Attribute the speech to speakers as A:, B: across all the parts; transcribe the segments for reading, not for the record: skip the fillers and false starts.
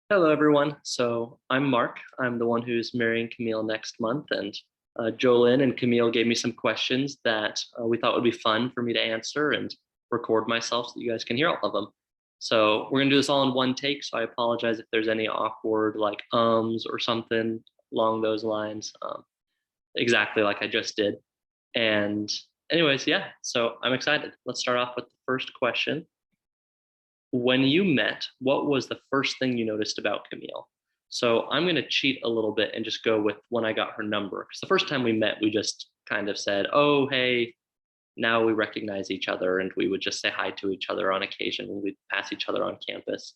A: Hello, everyone. So I'm Mark. I'm the one who's marrying Camille next month, and Jolyn and Camille gave me some questions that we thought would be fun for me to answer and record myself so that you guys can hear all of them. So we're gonna do this all in one take. So I apologize if there's any awkward like ums or something along those lines, exactly like I just did. And anyways, yeah. So I'm excited. Let's start off with the first question. When you met, what was the first thing you noticed about Camille? So I'm going to cheat a little bit and just go with when I got her number. Because the first time we met, we just kind of said, oh, hey, now we recognize each other. And we would just say hi to each other on occasion when we'd pass each other on campus.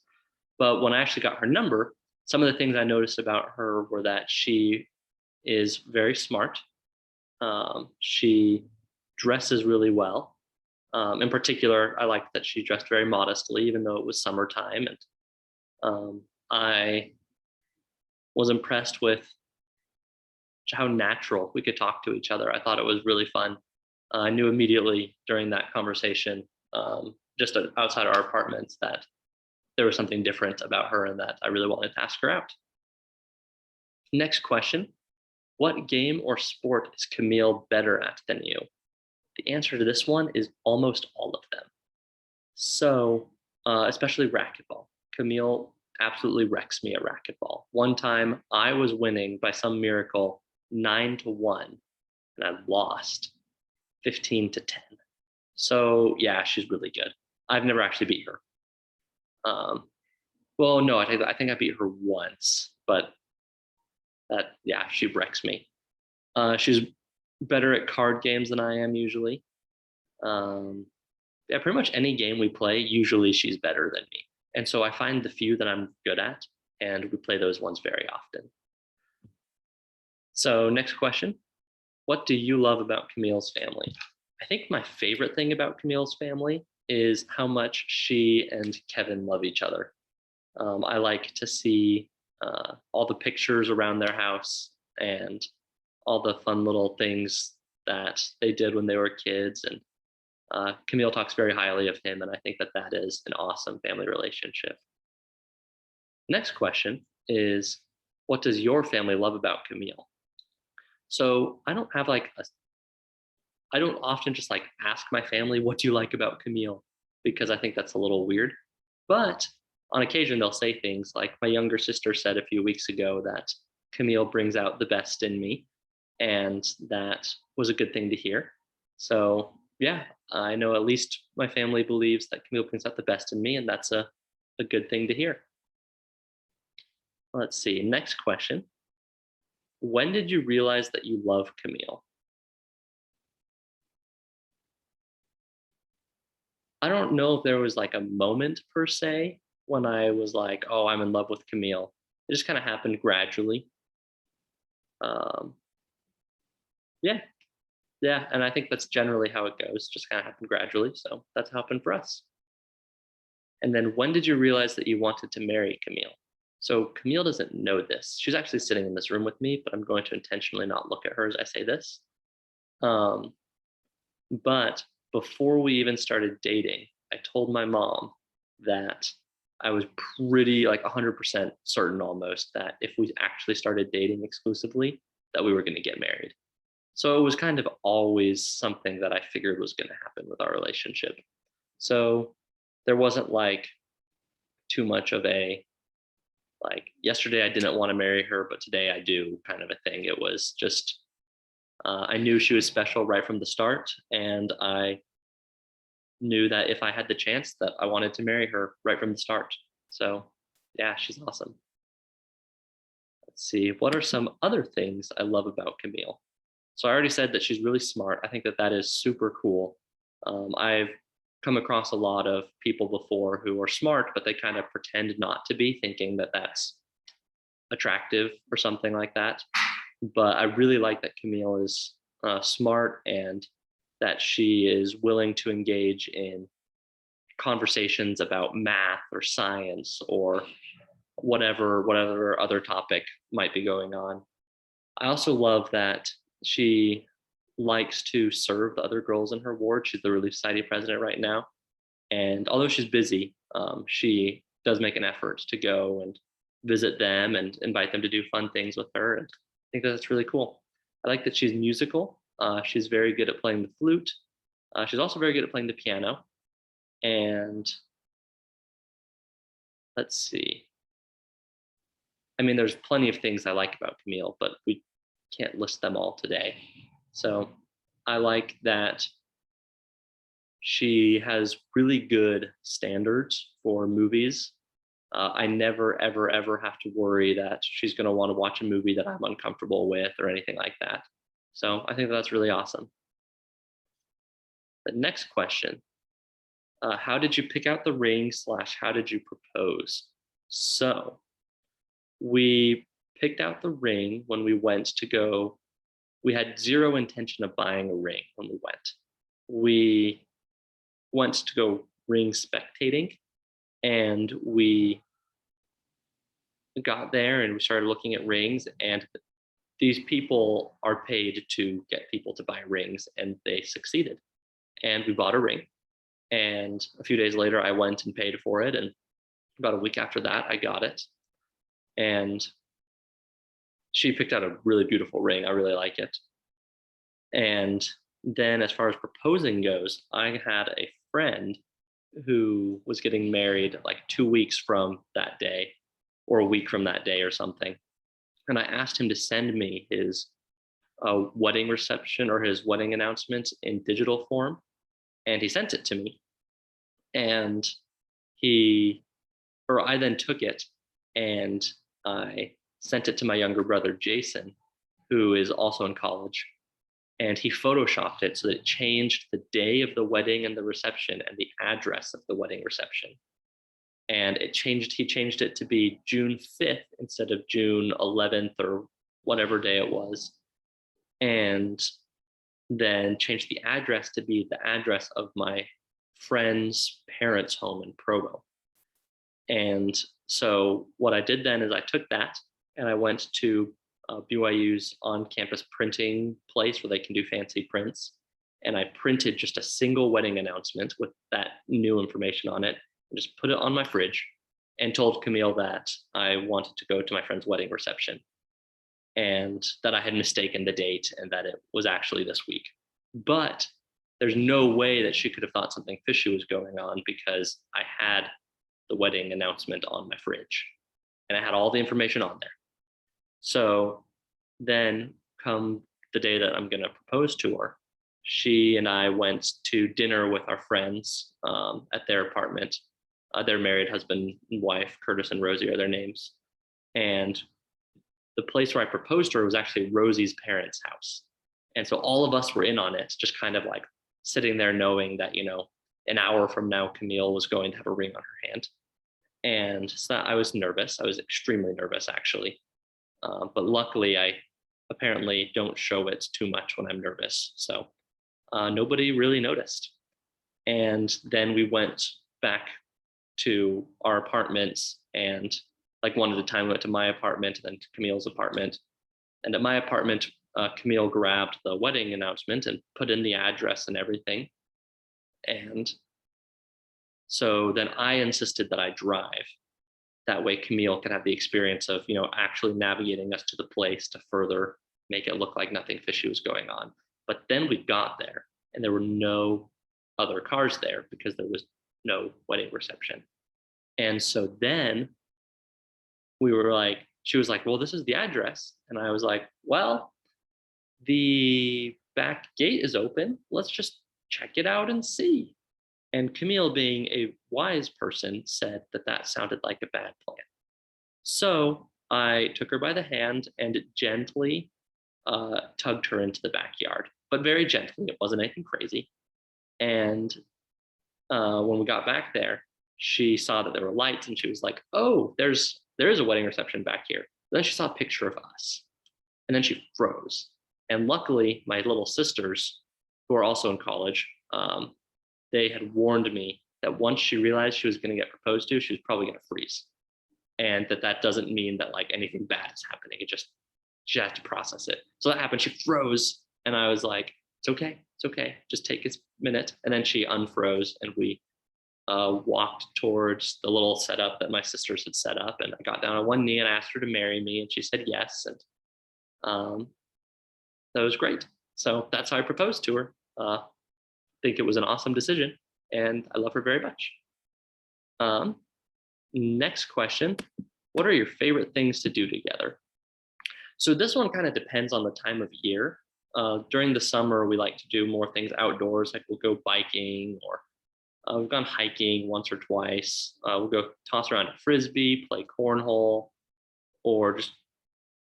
A: But when I actually got her number, some of the things I noticed about her were that she is very smart. She dresses really well. In particular, I liked that she dressed very modestly, even though it was summertime. And I was impressed with how natural we could talk to each other. I thought it was really fun. I knew immediately during that conversation, just outside our apartments, that there was something different about her and that I really wanted to ask her out. Next question. What game or sport is Camille better at than you? The answer to this one is almost all of them. So, especially racquetball. Camille absolutely wrecks me at racquetball. One time I was winning by some miracle 9-1, and I lost 15-10. So, yeah, she's really good. I've never actually beat her. Um, well, no, I think I beat her once, but yeah, she wrecks me. She's better at card games than I am usually. Um, yeah, pretty much any game we play, usually she's better than me. And so I find the few that I'm good at, and we play those ones very often. So, next question. What do you love about Camille's family? I think my favorite thing about Camille's family is how much she and Kevin love each other. I like to see all the pictures around their house and all the fun little things that they did when they were kids. And Camille talks very highly of him, and I think that that is an awesome family relationship. Next question is, what does your family love about Camille? So I don't often just like ask my family, what do you like about Camille? Because I think that's a little weird. But on occasion, they'll say things like my younger sister said a few weeks ago that Camille brings out the best in me. And that was a good thing to hear. So, yeah, I know at least my family believes that Camille brings out the best in me, and that's a good thing to hear. Let's see. Next question. When did you realize that you love Camille? I don't know if there was like a moment per se when I was like, oh, I'm in love with Camille. It just kind of happened gradually. Um, yeah, yeah. And I think that's generally how it goes, just kind of happened gradually. So that's happened for us. And then when did you realize that you wanted to marry Camille? So Camille doesn't know this. She's actually sitting in this room with me, but I'm going to intentionally not look at her as I say this. Um, but before we even started dating, I told my mom that I was pretty like 100% certain almost that if we actually started dating exclusively, that we were going to get married. So it was kind of always something that I figured was going to happen with our relationship. So there wasn't like too much of a like yesterday I didn't want to marry her, but today I do kind of a thing. It was just I knew she was special right from the start, and I knew that if I had the chance, that I wanted to marry her right from the start. So yeah, she's awesome. Let's see, what are some other things I love about Camille? So I already said that she's really smart. I think that that is super cool. I've come across a lot of people before who are smart, but they kind of pretend not to be, thinking that that's attractive or something like that. But I really like that Camille is smart and that she is willing to engage in conversations about math or science or whatever other topic might be going on. I also love that she likes to serve the other girls in her ward. She's the Relief Society president right now. And although she's busy, she does make an effort to go and visit them and invite them to do fun things with her. And I think that's really cool. I like that she's musical. She's very good at playing the flute. She's also very good at playing the piano. And let's see. I mean, there's plenty of things I like about Camille, but we can't list them all today. So I like that she has really good standards for movies. I never, ever, ever have to worry that she's going to want to watch a movie that I'm uncomfortable with or anything like that. So I think that's really awesome. The next question, how did you pick out the ring slash how did you propose? So we picked out the ring when we went to go. We had zero intention of buying a ring when we went. We went to go ring spectating, and we got there and we started looking at rings, and these people are paid to get people to buy rings, and they succeeded. And we bought a ring. And a few days later, I went and paid for it. And about a week after that, I got it. And she picked out a really beautiful ring. I really like it. And then, as far as proposing goes, I had a friend who was getting married like 2 weeks from that day, or a week from that day, or something. And I asked him to send me his wedding reception or his wedding announcement in digital form. And he sent it to me. And I then took it and I sent it to my younger brother, Jason, who is also in college. And he photoshopped it so that it changed the day of the wedding and the reception and the address of the wedding reception. And he changed it to be June 5th instead of June 11th or whatever day it was. And then changed the address to be the address of my friend's parents' home in Provo. And so what I did then is I took that and I went to BYU's on-campus printing place where they can do fancy prints. And I printed just a single wedding announcement with that new information on it and just put it on my fridge and told Camille that I wanted to go to my friend's wedding reception and that I had mistaken the date and that it was actually this week. But there's no way that she could have thought something fishy was going on because I had the wedding announcement on my fridge and I had all the information on there. So then, come the day that I'm going to propose to her, she and I went to dinner with our friends at their apartment. Their married husband and wife, Curtis and Rosie are their names. And the place where I proposed to her was actually Rosie's parents' house. And so all of us were in on it, just kind of like sitting there knowing that, an hour from now, Camille was going to have a ring on her hand. And so I was nervous. I was extremely nervous, actually. But luckily, I apparently don't show it too much when I'm nervous. So nobody really noticed. And then we went back to our apartments, and like one at a time, we went to my apartment and then to Camille's apartment. And at my apartment, Camille grabbed the wedding announcement and put in the address and everything. And so then I insisted that I drive. That way Camille could have the experience of, actually navigating us to the place to further make it look like nothing fishy was going on. But then we got there and there were no other cars there because there was no wedding reception. And so then she was like, well, this is the address. And I was like, well, the back gate is open. Let's just check it out and see. And Camille, being a wise person, said that that sounded like a bad plan. So I took her by the hand and gently tugged her into the backyard, but very gently. It wasn't anything crazy. And when we got back there, she saw that there were lights and she was like, oh, there is a wedding reception back here. Then she saw a picture of us and then she froze. And luckily, my little sisters, who are also in college, they had warned me that once she realized she was going to get proposed to, she was probably going to freeze. And that doesn't mean that like anything bad is happening. She had to process it. So that happened. She froze and I was like, it's okay. Just take a minute. And then she unfroze and we walked towards the little setup that my sisters had set up, and I got down on one knee and asked her to marry me, and she said yes, and um, that was great. So that's how I proposed to her. Think it was an awesome decision, and I love her very much. Um, Next question: what are your favorite things to do together? So this one kind of depends on the time of year. During the summer, we like to do more things outdoors, like we'll go biking, or we've gone hiking once or twice. We'll go toss around a frisbee, play cornhole, or just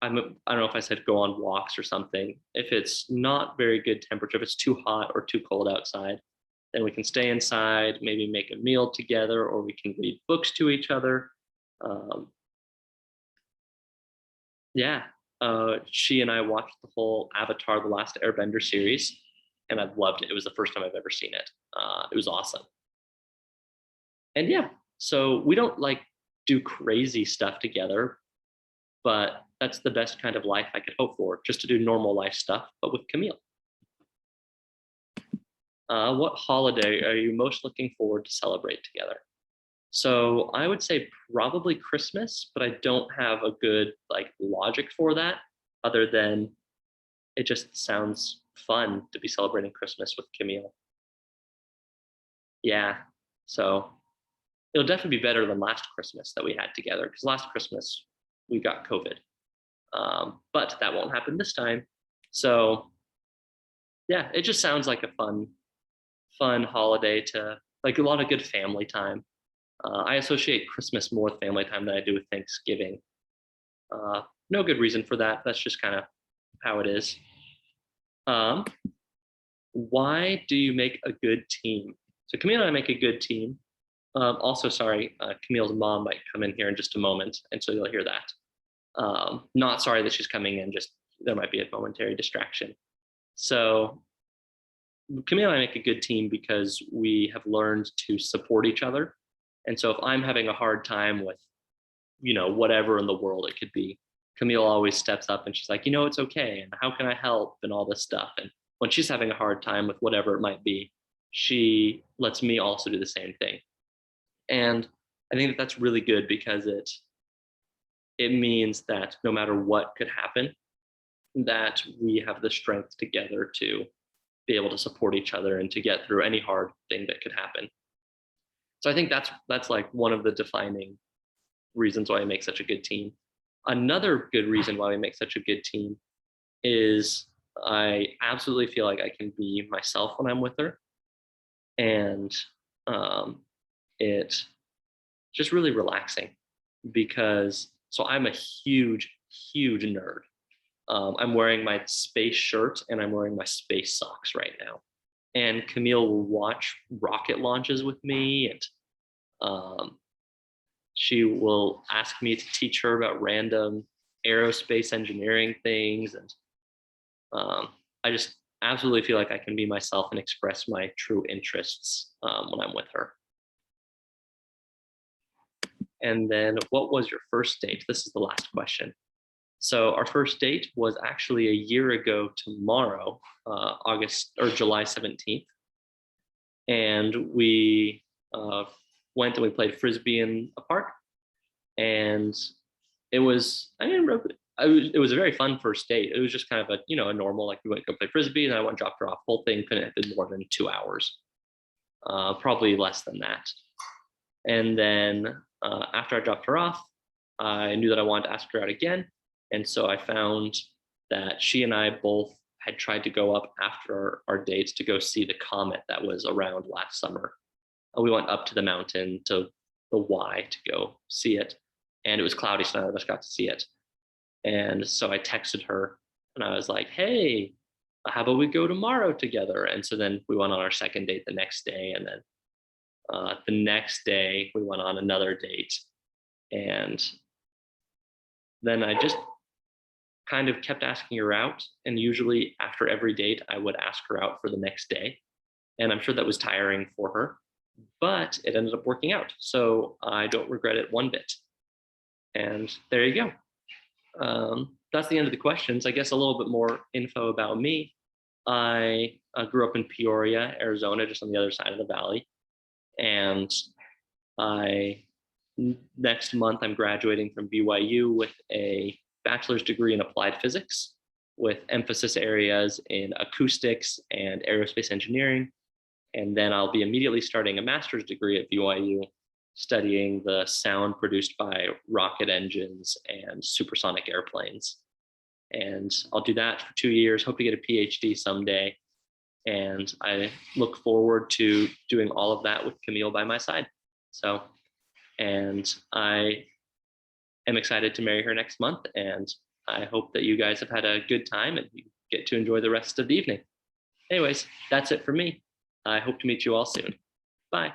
A: I don't know if I said go on walks or something. If it's not very good temperature, if it's too hot or too cold outside, then we can stay inside, maybe make a meal together, or we can read books to each other. Um, yeah, she and I watched the whole Avatar: The Last Airbender series, and I've loved it. It was the first time I've ever seen it. It was awesome. And yeah, so we don't like do crazy stuff together, but that's the best kind of life I could hope for, just to do normal life stuff, but with Camille. What holiday are you most looking forward to celebrate together? So I would say probably Christmas, but I don't have a good like logic for that other than it just sounds fun to be celebrating Christmas with Camille. Yeah. So it'll definitely be better than last Christmas that we had together, because last Christmas we got COVID. But that won't happen this time. So yeah, it just sounds like a fun holiday to like a lot of good family time. I associate Christmas more with family time than I do with Thanksgiving. No good reason for that. That's just kind of how it is. Um, why do you make a good team? So Camille and I make a good team. Also, sorry, Camille's mom might come in here in just a moment, and so you'll hear that. Not sorry that she's coming in, just there might be a momentary distraction. So Camille and I make a good team because we have learned to support each other. And so if I'm having a hard time with, whatever in the world it could be, Camille always steps up and she's like, it's okay. And how can I help? And all this stuff. And when she's having a hard time with whatever it might be, she lets me also do the same thing. And I think that that's really good because it means that no matter what could happen, that we have the strength together to be able to support each other and to get through any hard thing that could happen. So I think that's like one of the defining reasons why we make such a good team. Another good reason why we make such a good team is I absolutely feel like I can be myself when I'm with her, and it's just really relaxing because so I'm a huge nerd. I'm wearing my space shirt and I'm wearing my space socks right now. And Camille will watch rocket launches with me, and she will ask me to teach her about random aerospace engineering things. And I just absolutely feel like I can be myself and express my true interests when I'm with her. And then, what was your first date? This is the last question. So our first date was actually a year ago tomorrow, August or July 17th. And we went and we played Frisbee in a park. And it was, it was a very fun first date. It was just kind of a normal, like we went to go play Frisbee and I went and dropped her off. Whole thing couldn't have been more than 2 hours, probably less than that. And then after I dropped her off, I knew that I wanted to ask her out again. And so I found that she and I both had tried to go up after our dates to go see the comet that was around last summer. We went up to the mountain to the Y to go see it. And it was cloudy, so none of us got to see it. And so I texted her and I was like, hey, how about we go tomorrow together? And so then we went on our second date the next day. And then the next day we went on another date. And then I just kind of kept asking her out. And usually after every date, I would ask her out for the next day. And I'm sure that was tiring for her, but it ended up working out. So I don't regret it one bit. And there you go. That's the end of the questions. I guess a little bit more info about me. I grew up in Peoria, Arizona, just on the other side of the valley. And next month I'm graduating from BYU with a bachelor's degree in applied physics with emphasis areas in acoustics and aerospace engineering. And then I'll be immediately starting a master's degree at BYU, studying the sound produced by rocket engines and supersonic airplanes. And I'll do that for 2 years, hope to get a PhD someday. And I look forward to doing all of that with Camille by my side. So, and I am excited to marry her next month. And I hope that you guys have had a good time and you get to enjoy the rest of the evening. Anyways, that's it for me. I hope to meet you all soon. Bye.